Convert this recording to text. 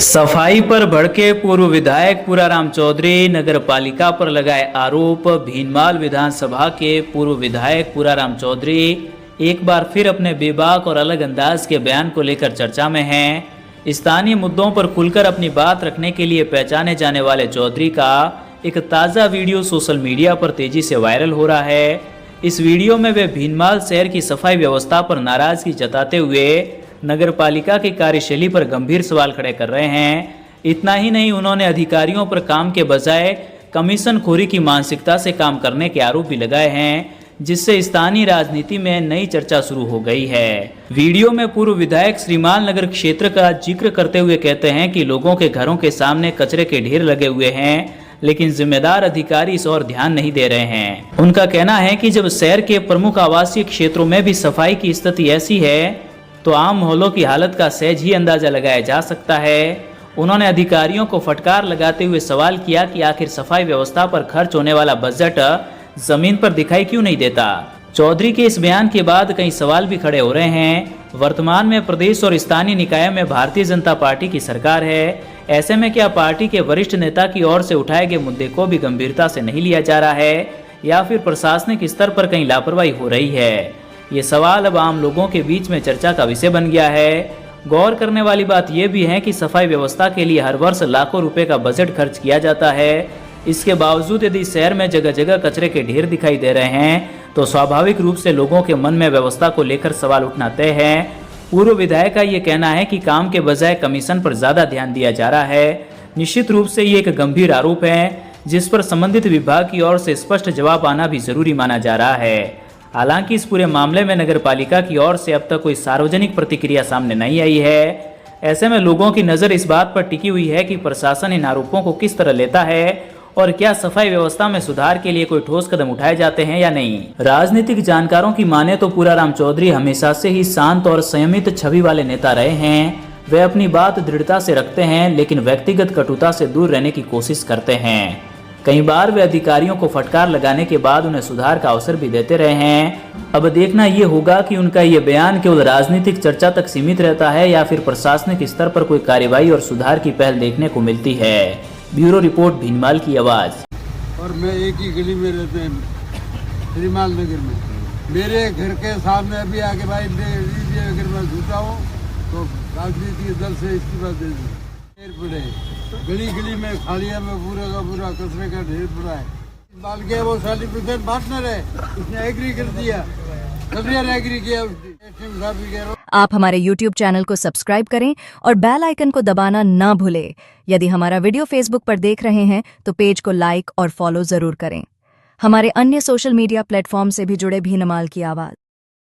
सफाई पर भड़के पूर्व विधायक पूराराम चौधरी, नगर पालिका पर लगाए आरोप। भीनमाल विधानसभा के पूर्व विधायक पूराराम चौधरी एक बार फिर अपने बेबाक और अलग अंदाज के बयान को लेकर चर्चा में हैं। स्थानीय मुद्दों पर खुलकर अपनी बात रखने के लिए पहचाने जाने वाले चौधरी का एक ताज़ा वीडियो सोशल मीडिया पर तेजी से वायरल हो रहा है। इस वीडियो में वे भीनमाल शहर की सफाई व्यवस्था पर नाराजगी जताते हुए नगर पालिका की कार्यशैली पर गंभीर सवाल खड़े कर रहे हैं। इतना ही नहीं, उन्होंने अधिकारियों पर काम के बजाय कमीशन खोरी की मानसिकता से काम करने के आरोप भी लगाए हैं, जिससे स्थानीय राजनीति में नई चर्चा शुरू हो गई है। वीडियो में पूर्व विधायक श्रीमान नगर क्षेत्र का जिक्र करते हुए कहते हैं कि लोगों के घरों के सामने कचरे के ढेर लगे हुए हैं, लेकिन जिम्मेदार अधिकारी इस ओर ध्यान नहीं दे रहे हैं। उनका कहना है कि जब शहर के प्रमुख आवासीय क्षेत्रों में भी सफाई की स्थिति ऐसी है तो आम मोहल्लों की हालत का सहज ही अंदाजा लगाया जा सकता है। उन्होंने अधिकारियों को फटकार लगाते हुए सवाल किया कि आखिर सफाई व्यवस्था पर खर्च होने वाला बजट जमीन पर दिखाई क्यों नहीं देता। चौधरी के इस बयान के बाद कई सवाल भी खड़े हो रहे हैं। वर्तमान में प्रदेश और स्थानीय निकाय में भारतीय जनता पार्टी की सरकार है। ऐसे में क्या पार्टी के वरिष्ठ नेता की ओर से उठाए गए मुद्दे को भी गंभीरता से नहीं लिया जा रहा है, या फिर प्रशासनिक स्तर पर कहीं लापरवाही हो रही है? ये सवाल अब आम लोगों के बीच में चर्चा का विषय बन गया है। गौर करने वाली बात यह भी है कि सफाई व्यवस्था के लिए हर वर्ष लाखों रुपए का बजट खर्च किया जाता है। इसके बावजूद यदि शहर में जगह जगह कचरे के ढेर दिखाई दे रहे हैं तो स्वाभाविक रूप से लोगों के मन में व्यवस्था को लेकर सवाल उठना तय है। पूर्व विधायक का ये कहना है कि काम के बजाय कमीशन पर ज्यादा ध्यान दिया जा रहा है। निश्चित रूप से ये एक गंभीर आरोप है, जिस पर संबंधित विभाग की ओर से स्पष्ट जवाब आना भी जरूरी माना जा रहा है। हालांकि इस पूरे मामले में नगर पालिका की ओर से अब तक कोई सार्वजनिक प्रतिक्रिया सामने नहीं आई है। ऐसे में लोगों की नज़र इस बात पर टिकी हुई है कि प्रशासन इन आरोपों को किस तरह लेता है और क्या सफाई व्यवस्था में सुधार के लिए कोई ठोस कदम उठाए जाते हैं या नहीं। राजनीतिक जानकारों की माने तो पूराराम चौधरी हमेशा से ही शांत और संयमित छवि वाले नेता रहे हैं। वे अपनी बात दृढ़ता से रखते हैं, लेकिन व्यक्तिगत कटुता से दूर रहने की कोशिश करते हैं। कई बार वे अधिकारियों को फटकार लगाने के बाद उन्हें सुधार का अवसर भी देते रहे हैं। अब देखना ये होगा कि उनका ये बयान केवल राजनीतिक चर्चा तक सीमित रहता है या फिर प्रशासनिक स्तर पर कोई कार्रवाई और सुधार की पहल देखने को मिलती है। ब्यूरो रिपोर्ट, भीनमाल की आवाज। और मैं एक ही गली में रहते हैं, श्रीमान नगर में। मेरे घर के सामने अभी आके भाई लीजिए, अगर मैं झूठा हूँ तो राजनीतिक दल से इस्तीफा दे ढेर पड़े। गली गली में खालिया में पूरा का पूरा कचरे का ढेर पड़ा है। डाल के वो सर्टिफिकेट पार्टनर है, उसने एग्री कर दिया, एग्री किया उसने। आप हमारे YouTube चैनल को सब्सक्राइब करें और बेल आइकन को दबाना ना भूलें। यदि हमारा वीडियो Facebook पर देख रहे हैं तो पेज को लाइक और फॉलो जरूर करें। हमारे अन्य सोशल मीडिया प्लेटफॉर्म से भी जुड़े भीनमाल की आवाज।